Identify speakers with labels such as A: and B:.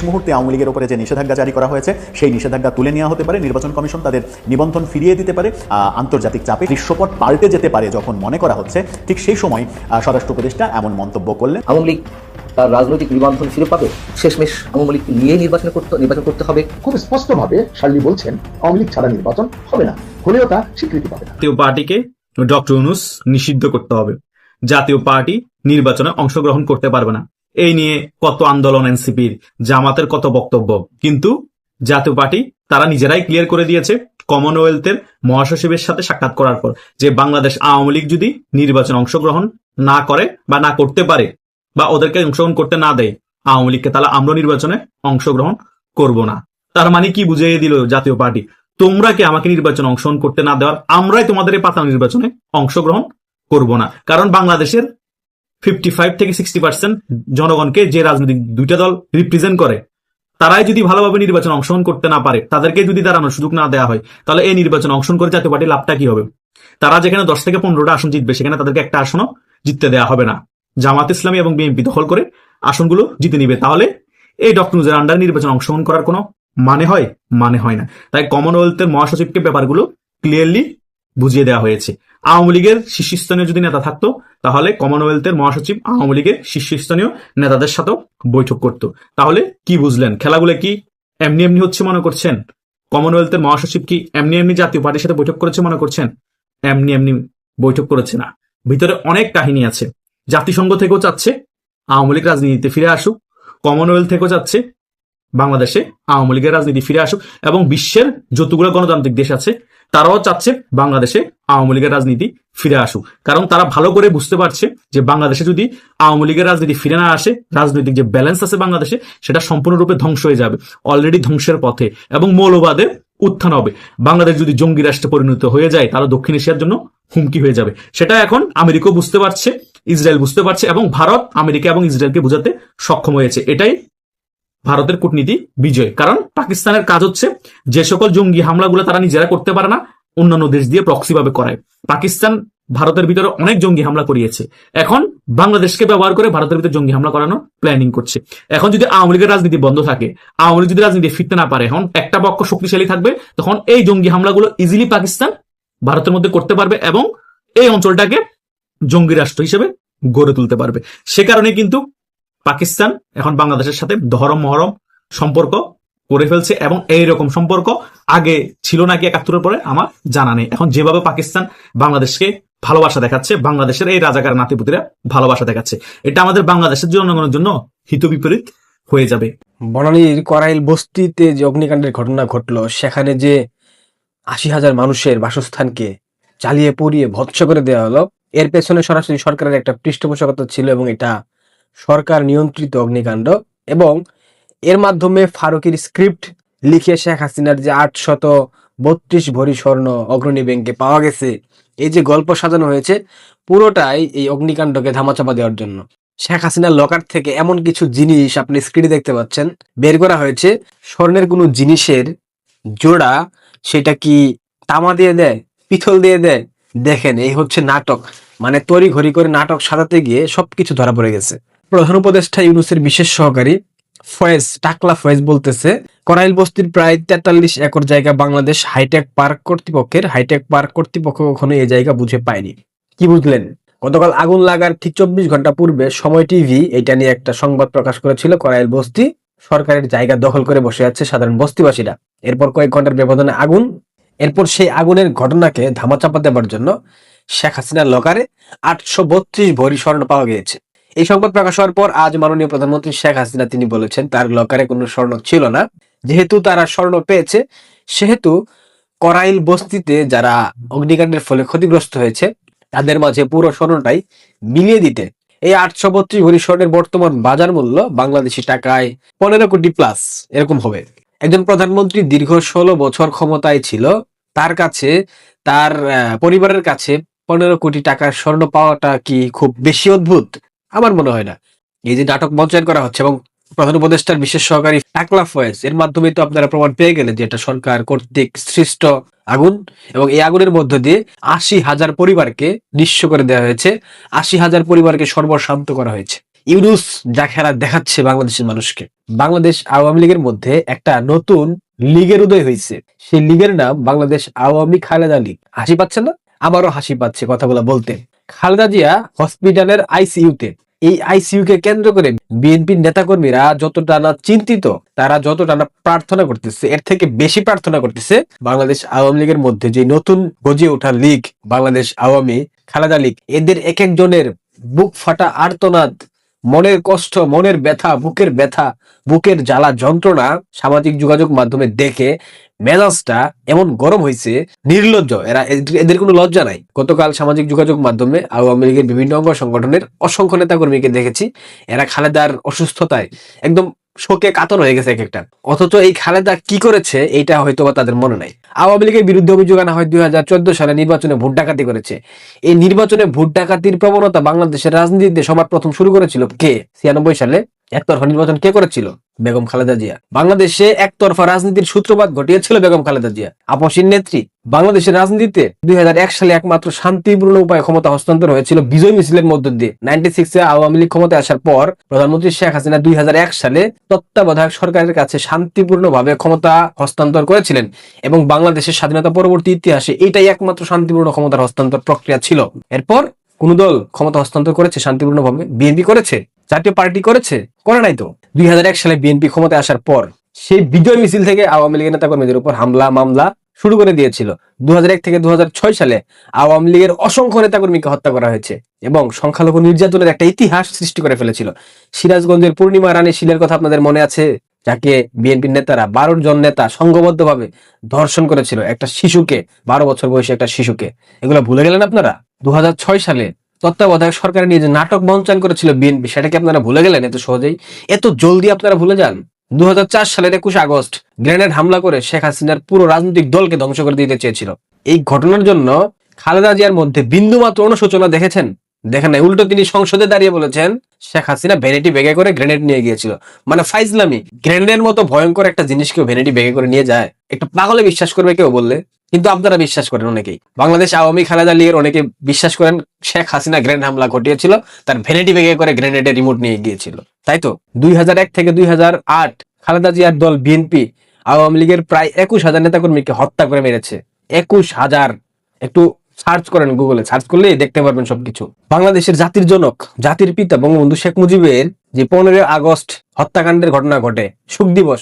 A: মুহূর্তে আওয়ামী লীগের উপরে যে নিষেধাজ্ঞা জারি করা হয়েছে সেই নিষেধাজ্ঞা তুলে নেওয়া হতে পারে, নির্বাচন কমিশন তাদের নিবন্ধন ফিরিয়ে দিতে পারে, আন্তর্জাতিক চাপে দৃশ্যপট পাল্টে যেতে পারে যখন মনে করা হচ্ছে, ঠিক সেই সময় স্বরাষ্ট্র উপদেষ্টা এমন মন্তব্য করলেন।
B: আওয়ামী লীগ তার রাজনৈতিক নিবন্ধন ফিরে পাবে, শেষমেশ আওয়ামী লীগ নিয়ে নির্বাচন করতে হবে।
C: খুব স্পষ্টভাবে শার্লি বলছেন আওয়ামী লীগ ছাড়া নির্বাচন হবে না, হলেও তা স্বীকৃতি পাবে না।
D: জাতীয় পার্টিকে ডক্টর ইউনূস নিষিদ্ধ করতে হবে, জাতীয় পার্টি নির্বাচনে অংশগ্রহণ করতে পারবে না। এই নিয়ে কত আন্দোলন, এনসিপির, জামাতের কত বক্তব্য, কিন্তু জাতীয় পার্টি তারা নিজেরাই ক্লিয়ার করে দিয়েছে কমনওয়েলথের মহাসচিবের সাথে সাক্ষাৎ করার পর যে বাংলাদেশ আওয়ামী লীগ যদি নির্বাচনে অংশগ্রহণ না করে বা না করতে পারে বা ওদেরকে অংশগ্রহণ করতে না দেয় আওয়ামী লীগকে, তাহলে আমরা নির্বাচনে অংশগ্রহণ করব না। তার মানে কি বুঝিয়ে দিল জাতীয় পার্টি, তোমরা কি আমাকে নির্বাচনে অংশগ্রহণ করতে না দেওয়ার আমরাই তোমাদের এই পাতানো নির্বাচনে অংশগ্রহণ করব না। কারণ বাংলাদেশের 55 থেকে 60% জনগণকে যে রাজনৈতিক দুইটা দল রিপ্রেজেন্ট করে, তারাই যদি ভালোভাবে নির্বাচনে অংশগ্রহণ করতে না পারে, তাদেরকে যদি দাঁড়ানোর সুযোগ না দেওয়া হয়, তাহলে এই নির্বাচনে অংশগ্রহণ করে জাতীয় পার্টির লাভটা কি হবে? তারা যেখানে 10 থেকে 15টা আসন জিতবে, সেখানে তাদেরকে একটা আসনও জিততে দেওয়া হবে না। জামাত ইসলামী এবং বিএনপি দখল করে আসনগুলো জিতে নিবে। তাহলে এই ডক্টর ইউনূসের আন্ডারে নির্বাচনে অংশগ্রহণ করার কোনো মানে হয়? মানে হয় না। তাই কমনওয়েলথের মহাসচিবকে ব্যাপারগুলো ক্লিয়ারলি বুঝিয়ে দেওয়া হয়েছে। আওয়ামী লীগের শীর্ষস্থানীয় যদি নেতা থাকতো, তাহলে কমনওয়েলথের মহাসচিব আওয়ামী লীগের শীর্ষস্থানীয় নেতাদের সাথেও বৈঠক করত। তাহলে কি বুঝলেন? খেলাগুলো কি এমনি এমনি হচ্ছে মনে করছেন? কমনওয়েলথের মহাসচিব কি এমনি এমনি জাতীয় পার্টির সাথে বৈঠক করেছে মনে করছেন? এমনি এমনি বৈঠক করেছে না, ভিতরে অনেক কাহিনী আছে। জাতিসংঘ থেকেও চাচ্ছে আওয়ামী লীগ রাজনীতিতে ফিরে আসুক, কমনওয়েলথ থেকেও চাচ্ছে বাংলাদেশে আওয়ামী লীগের রাজনীতি ফিরে আসুক, এবং বিশ্বের যতগুলো গণতান্ত্রিক দেশ আছে তারাও চাচ্ছে বাংলাদেশে আওয়ামী লীগের রাজনীতি ফিরে আসুক। কারণ তারা ভালো করে বুঝতে পারছে যে বাংলাদেশে যদি আওয়ামী লীগের রাজনীতি ফিরে না আসে, রাজনৈতিক যে ব্যালেন্স আছে বাংলাদেশে সেটা সম্পূর্ণরূপে ধ্বংস হয়ে যাবে, অলরেডি ধ্বংসের পথে, এবং মৌলবাদের উত্থান হবে। বাংলাদেশ যদি জঙ্গি রাষ্ট্রে পরিণত হয়ে যায়, তাহলে দক্ষিণ এশিয়ার জন্য হুমকি হয়ে যাবে। সেটা এখন আমেরিকাও বুঝতে পারছে, ইসরায়েল বুঝতে পারছে, এবং ভারত আমেরিকা এবং ইসরায়েলকে বোঝাতে সক্ষম হয়েছে। এটাই ভারতের কূটনীতি বিজয়। কারণ পাকিস্তানের কাজ হচ্ছে যে সকল জঙ্গি হামলাগুলো তারা নিজেরা করতে পারে না, অন্যান্য দেশ দিয়ে প্রক্সি ভাবে করায়। পাকিস্তান ভারতের ভিতরে অনেক জঙ্গি হামলা করিয়েছে, এখন বাংলাদেশকে ব্যবহার করে ভারতের ভিতরে জঙ্গি হামলা করানোর প্ল্যানিং করছে। এখন যদি আওয়ামী লীগের রাজনীতি বন্ধ থাকে, আওয়ামী লীগ যদি রাজনীতি ফিরতে না পারে, এখন একটা পক্ষ শক্তিশালী থাকবে, তখন এই জঙ্গি হামলাগুলো ইজিলি পাকিস্তান ভারতের মধ্যে করতে পারবে এবং এই অঞ্চলটাকে জঙ্গি রাষ্ট্র হিসেবে গড়ে তুলতে পারবে। সে কারণে কিন্তু পাকিস্তান এখন বাংলাদেশের সাথে ধরম মহরম সম্পর্ক করে ফেলছে, এবং এইরকম সম্পর্ক আগে ছিল নাকি 71-এর পরে আমার জানা নেই। এখন যেভাবে পাকিস্তান বাংলাদেশকে ভালোবাসা দেখাচ্ছে, বাংলাদেশের এই রাজাকার নাতিপুতিরা ভালোবাসা দেখাচ্ছে, এটা আমাদের বাংলাদেশের জনগণের জন্য হিত বিপরীত হয়ে যাবে।
E: বনানীর করাইল বস্তিতে যে অগ্নিকাণ্ডের ঘটনা ঘটলো, সেখানে যে 80,000 মানুষের বাসস্থানকে জ্বালিয়ে পুড়িয়ে ভৎস করে দেওয়া হলো, এর পেছনে সরাসরি সরকারের একটা পৃষ্ঠপোষকতা ছিল, এবং এটা সরকার নিয়ন্ত্রিত অগ্নিকাণ্ড। এবং এর মাধ্যমে ফারুকের স্ক্রিপ্ট লিখে শেখ হাসিনার যে 832 ভরি স্বর্ণ অগ্রণী ব্যাংকে পাওয়া গেছে, এই যে গল্প সাজানো হয়েছে, পুরোটাই এই অগ্নিকাণ্ডকে ধামাচাপা দেওয়ার জন্য। শেখ হাসিনার লকার থেকে এমন কিছু জিনিস আপনি স্ক্রিনে দেখতে পাচ্ছেন বের করা হয়েছে। স্বর্ণের কোনো জিনিসের জোড়া সেটা কি তামা দিয়ে দেয়, পিতল দিয়ে দেয়? দেখেন, এই হচ্ছে নাটক। মানে তড়ি ঘড়ি করে নাটক সাজাতে গিয়ে সবকিছু ধরা পড়ে গেছে। প্রধান উপদেষ্টা ইউনূসের বিশেষ সহকারী ফয়েজ, টাকলা ফয়েজ বলতেছে, করাইল বস্তির প্রায় 43 একর জায়গা বাংলাদেশ হাইটেক পার্ক কর্তৃপক্ষের। হাইটেক পার্ক কর্তৃপক্ষ কখনো এই জায়গা বুঝে পায়নি। কি বুঝলেন? গতকাল আগুন লাগার ঠিক 24 ঘন্টা পূর্বে সময় টিভি এটা নিয়ে একটা সংবাদ প্রকাশ করেছিল, করাইল বস্তি সরকারের জায়গা দখল করে বসে আছে সাধারণ বস্তিবাসীরা। এরপর কয়েক ঘন্টার ব্যবধানে আগুন। এরপর সেই আগুনের ঘটনাকে ধামাচাপা দেওয়ার জন্য শেখ হাসিনার লকারে 832 ভরি স্বর্ণ পাওয়া গিয়েছে। এই সংবাদ প্রকাশ হওয়ার পর আজ মাননীয় প্রধানমন্ত্রী শেখ হাসিনা তিনি বলেছেন তার লকারে কোনো স্বর্ণ ছিল না। যেহেতু তারা স্বর্ণ পেয়েছে, সেহেতু করাইল বস্তিতে যারা অগ্নিকাণ্ডের ফলে ক্ষতিগ্রস্ত হয়েছে তাদের মাঝে পুরো স্বর্ণটাই মিলিয়ে দিতে এই 832 ভরি স্বর্ণের বর্তমান বাজার মূল্য বাংলাদেশি টাকায় 15 কোটি প্লাস এরকম হবে। একজন প্রধানমন্ত্রী দীর্ঘ 16 বছর ক্ষমতায় ছিল, তার কাছে, তার পরিবারের কাছে 15 কোটি টাকার স্বর্ণ পাওয়াটা কি খুব বেশি অদ্ভুত? আমার মনে হয় না। এই যে নাটক মঞ্চায়ন করা হচ্ছে এবং প্রধান উপদেষ্টার বিশেষ সহকারী টাকলা ফয়েজ, এর মাধ্যমে তো আপনারা প্রমাণ পেয়ে গেলেন যে এটা সরকার কর্তৃক সৃষ্ট আগুন, এবং এই আগুনের মধ্য দিয়ে 80,000 পরিবারকে নিঃস্ব করে দেওয়া হয়েছে, 80,000 পরিবারকে সর্বশান্ত করা হয়েছে। ইউনূস যা খেলা দেখাচ্ছে বাংলাদেশের মানুষকে। বাংলাদেশ আওয়ামী লীগের মধ্যে একটা নতুন লীগের উদয় হয়েছে। সেই লীগের নাম বাংলাদেশ আওয়ামী খালেদা লীগ। হাসি পাচ্ছে না? আমারও হাসি পাচ্ছে কথাগুলো বলতে। খালেদা জিয়া হসপিটালের আইসিইউতে, এই আইসিইউ কে কেন্দ্র করে বিএনপির নেতাকর্মীরা যতটা না চিন্তিত, তারা যতটা না প্রার্থনা করতেছে, এর থেকে বেশি প্রার্থনা করতেছে বাংলাদেশ আওয়ামী লীগের মধ্যে যে নতুন গজিয়ে ওঠা লীগ বাংলাদেশ আওয়ামী খালেদা লীগ, এদের এক একজনের বুক ফাটা আর্তনাদ, মনের কষ্ট, মনের ব্যথা, বুকের জ্বালা যন্ত্রণা সামাজিক যোগাযোগ মাধ্যমে দেখে মেজাজটা এমন গরম হয়েছে, নির্লজ্জ এদের কোনো লজ্জা নাই। গতকাল সামাজিক যোগাযোগ মাধ্যমে আওয়ামী লীগের বিভিন্ন অঙ্গ সংগঠনের অসংখ্য নেতাকর্মীকে দেখেছি, এরা খালেদার অসুস্থতায় একদম শোকে কাতর হয়ে গেছে এক একটা। অথচ এই খালেদা কি করেছে এইটা হয়তো বা তাদের মনে নাই। আওয়ামী লীগের বিরুদ্ধে অভিযোগ আনা হয় 2014 সালে নির্বাচনে ভোট ডাকাতি করেছে। এই নির্বাচনে ভোট ডাকাতির প্রবণতা বাংলাদেশের রাজনীতিতে সবার প্রথম শুরু করেছিল কে? 96 সালে একতরফা নির্বাচন কে করেছিল? বেগম খালেদা জিয়া। বাংলাদেশে একতরফা রাজনীতির সূত্রপাত ঘটিয়েছিল বেগম খালেদা জিয়া, আপসীর নেত্রী। বাংলাদেশের রাজনীতিতে 2001 সালে একমাত্র শান্তিপূর্ণ উপায়ে ক্ষমতা হস্তান্তর হয়েছিল বিজয় মিছিলের মধ্য দিয়ে। 96-এ আওয়ামী লীগ ক্ষমতায় আসার পর প্রধানমন্ত্রী শেখ হাসিনা 2001 সালে তত্ত্বাবধায়ক সরকারের কাছে শান্তিপূর্ণভাবে ক্ষমতা হস্তান্তর করেছিলেন এবং বাংলাদেশের স্বাধীনতা পরবর্তী ইতিহাসে এটাই একমাত্র শান্তিপূর্ণ ক্ষমতার হস্তান্তর প্রক্রিয়া ছিল। এরপর কোন দল ক্ষমতা হস্তান্তর করেছে শান্তিপূর্ণভাবে? বিএনপি করেছে? জাতীয় পার্টি করেছে? করে নাই তো। 2001 সালে বিএনপি ক্ষমতায় আসার পর সেই বিজয় মিছিল থেকে আওয়ামী লীগের নেতাকর্মীদের উপর হামলা মামলা শুরু করে দিয়েছিল। 2001 থেকে 2006 সালে আওয়ামী লীগের অসংখ্য নেতাকর্মীকে হত্যা করা হয়েছে এবং সংখ্যালঘু নির্যাতনের একটা ইতিহাস সৃষ্টি করে ফেলেছিল। সিরাজগঞ্জের পূর্ণিমা রানী শিলের কথা আপনাদের মনে আছে? যাকে বিএনপির নেতারা 12 জন নেতা সংঘবদ্ধভাবে ধর্ষণ করেছিল একটা শিশুকে, 12 বছর বয়সী একটা শিশুকে। এগুলো ভুলে গেলেন আপনারা? 2006 সালে তত্ত্বাবধায়ক সরকার নিয়ে যে নাটক মঞ্চায়ন করেছিল বিএনপি, সেটাকে আপনারা ভুলে গেলেন এত সহজেই? এত জলদি আপনারা ভুলে যান? 2004 সালের 21 আগস্ট গ্রেনেড হামলা করে শেখ হাসিনার পুরো রাজনৈতিক দলকে ধ্বংস করে দিতে চেয়েছিল। এই ঘটনার জন্য খালেদা জিয়ার মধ্যে বিন্দুমাত্র অনুশোচনা দেখেছেন? দেখেন না। উল্টো তিনি সংসদে দাঁড়িয়ে বলেছেন শেখ হাসিনা ভ্যানিটি ব্যাগে করে গ্রেনেড নিয়ে গিয়েছিল। মানে ফাইজলামি। গ্রেনেডের মতো ভয়ঙ্কর একটা জিনিস কেউ ভ্যানিটি ব্যাগে করে নিয়ে যায়? একটা পাগলে বিশ্বাস করবে কেউ বললে? কিন্তু আপনারা বিশ্বাস করেন অনেকেই। বাংলাদেশ আওয়ামী খালেদা লীগের অনেকে বিশ্বাস করেন শেখ হাসিনা গ্রেনেড হামলা ঘটিয়েছিল, তার ভ্যানিটি ব্যাগে করে গ্রেনেডের রিমোট নিয়ে গিয়েছিল, তাই তো? 2001 থেকে 2008 খালেদা জিয়ার দল বিএনপি আওয়ামী লীগের প্রায় 21,000 নেতাকর্মীকে হত্যা করে মেরেছে। 21,000। একটু সার্চ করেন, গুগলে সার্চ করলেই দেখতে পারবেন সবকিছু। বাংলাদেশের জাতির জনক, জাতির পিতা বঙ্গবন্ধু শেখ মুজিবের যে 15 আগস্ট হত্যাকাণ্ডের ঘটনা ঘটে, শোক দিবস,